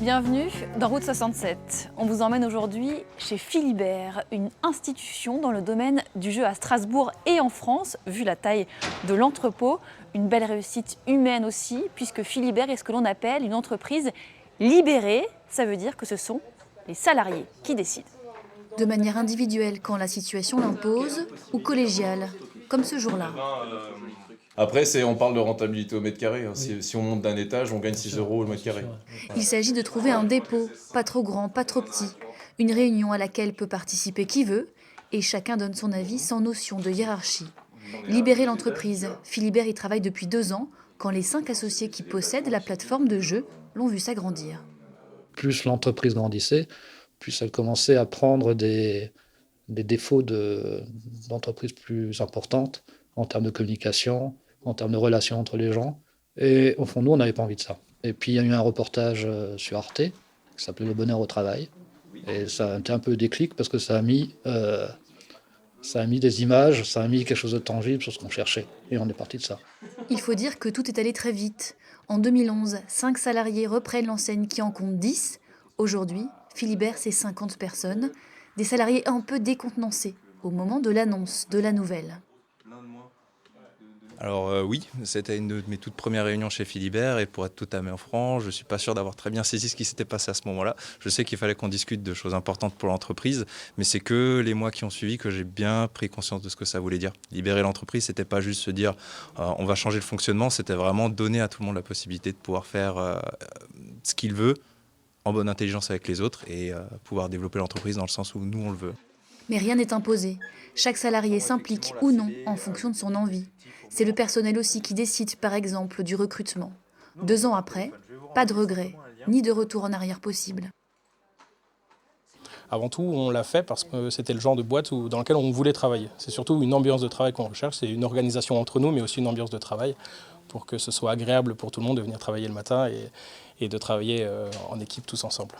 Bienvenue dans Route 67. On vous emmène aujourd'hui chez Philibert, une institution dans le domaine du jeu à Strasbourg et en France, vu la taille de l'entrepôt. Une belle réussite humaine aussi, puisque Philibert est ce que l'on appelle une entreprise libérée. Ça veut dire que ce sont les salariés qui décident. De manière individuelle quand la situation l'impose, ou collégiale, comme ce jour-là. Après, on parle de rentabilité au mètre carré. Si on monte d'un étage, on gagne 6 € au mètre carré. Il s'agit de trouver un dépôt, pas trop grand, pas trop petit. Une réunion à laquelle peut participer qui veut, et chacun donne son avis sans notion de hiérarchie. Libérer l'entreprise, Philibert y travaille depuis 2 ans, quand les 5 associés qui possèdent la plateforme de jeu l'ont vu s'agrandir. Plus l'entreprise grandissait, plus elle commençait à prendre des défauts d'entreprises plus importantes en termes de communication, en termes de relations entre les gens. Et au fond, nous, on n'avait pas envie de ça. Et puis, il y a eu un reportage sur Arte, qui s'appelait Le bonheur au travail. Et ça a été un peu déclic parce que ça a mis des images, ça a mis quelque chose de tangible sur ce qu'on cherchait. Et on est parti de ça. Il faut dire que tout est allé très vite. En 2011, 5 salariés reprennent l'enseigne qui en compte 10. Aujourd'hui, Philibert, c'est 50 personnes. Des salariés un peu décontenancés au moment de l'annonce de la nouvelle. Alors oui, c'était une de mes toutes premières réunions chez Philibert et pour être tout à fait franc, je ne suis pas sûr d'avoir très bien saisi ce qui s'était passé à ce moment-là. Je sais qu'il fallait qu'on discute de choses importantes pour l'entreprise, mais c'est que les mois qui ont suivi que j'ai bien pris conscience de ce que ça voulait dire. Libérer l'entreprise, c'était pas juste se dire on va changer le fonctionnement, c'était vraiment donner à tout le monde la possibilité de pouvoir faire ce qu'il veut en bonne intelligence avec les autres et pouvoir développer l'entreprise dans le sens où nous on le veut. Mais rien n'est imposé. Chaque salarié s'implique ou non en fonction de son envie. C'est le personnel aussi qui décide, par exemple, du recrutement. 2 ans après, pas de regret, ni de retour en arrière possible. Avant tout, on l'a fait parce que c'était le genre de boîte dans laquelle on voulait travailler. C'est surtout une ambiance de travail qu'on recherche, c'est une organisation entre nous, mais aussi une ambiance de travail pour que ce soit agréable pour tout le monde de venir travailler le matin et de travailler en équipe tous ensemble.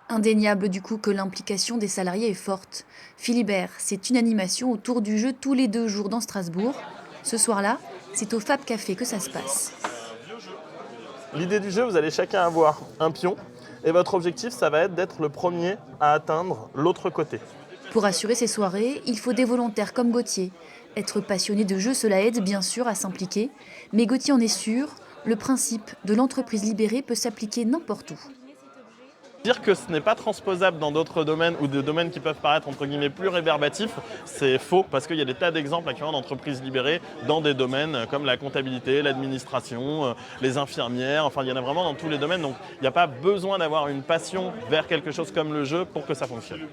Indéniable du coup que l'implication des salariés est forte. Philibert, c'est une animation autour du jeu tous les 2 jours dans Strasbourg. Ce soir-là, c'est au Fab Café que ça se passe. L'idée du jeu, vous allez chacun avoir un pion et votre objectif, ça va être d'être le premier à atteindre l'autre côté. Pour assurer ces soirées, il faut des volontaires comme Gauthier. Être passionné de jeu, cela aide bien sûr à s'impliquer. Mais Gauthier en est sûr, le principe de l'entreprise libérée peut s'appliquer n'importe où. Dire que ce n'est pas transposable dans d'autres domaines ou des domaines qui peuvent paraître entre guillemets plus rébarbatifs, c'est faux parce qu'il y a des tas d'exemples actuellement d'entreprises libérées dans des domaines comme la comptabilité, l'administration, les infirmières, enfin il y en a vraiment dans tous les domaines, donc il n'y a pas besoin d'avoir une passion vers quelque chose comme le jeu pour que ça fonctionne.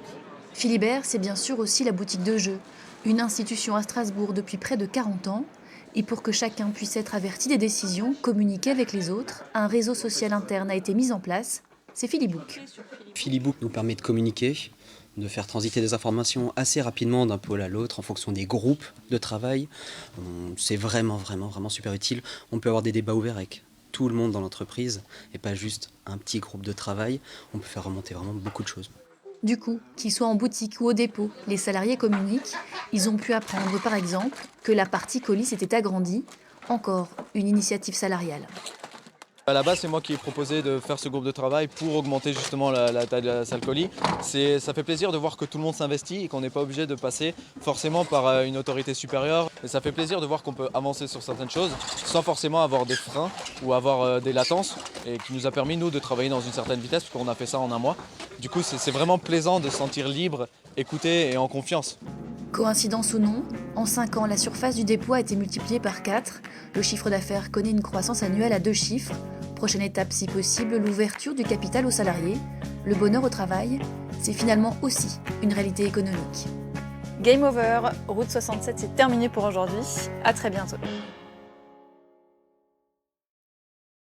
Philibert, c'est bien sûr aussi la boutique de jeux, une institution à Strasbourg depuis près de 40 ans. Et pour que chacun puisse être averti des décisions, communiquer avec les autres, un réseau social interne a été mis en place. C'est Philibook. Philibook nous permet de communiquer, de faire transiter des informations assez rapidement d'un pôle à l'autre en fonction des groupes de travail. C'est vraiment super utile. On peut avoir des débats ouverts avec tout le monde dans l'entreprise et pas juste un petit groupe de travail. On peut faire remonter vraiment beaucoup de choses. Du coup, qu'ils soient en boutique ou au dépôt, les salariés communiquent. Ils ont pu apprendre par exemple que la partie colis s'était agrandie. Encore une initiative salariale. À la base, c'est moi qui ai proposé de faire ce groupe de travail pour augmenter justement la taille de la salle colis. Ça fait plaisir de voir que tout le monde s'investit et qu'on n'est pas obligé de passer forcément par une autorité supérieure. Et ça fait plaisir de voir qu'on peut avancer sur certaines choses sans forcément avoir des freins ou avoir des latences et qui nous a permis, nous, de travailler dans une certaine vitesse parce qu'on a fait ça en 1 mois. Du coup, c'est vraiment plaisant de se sentir libre, écouté et en confiance. Coïncidence ou non, en 5 ans, la surface du dépôt a été multipliée par 4. Le chiffre d'affaires connaît une croissance annuelle à 2 chiffres. Prochaine étape, si possible, l'ouverture du capital aux salariés. Le bonheur au travail, c'est finalement aussi une réalité économique. Game over, Route 67, c'est terminé pour aujourd'hui. À très bientôt.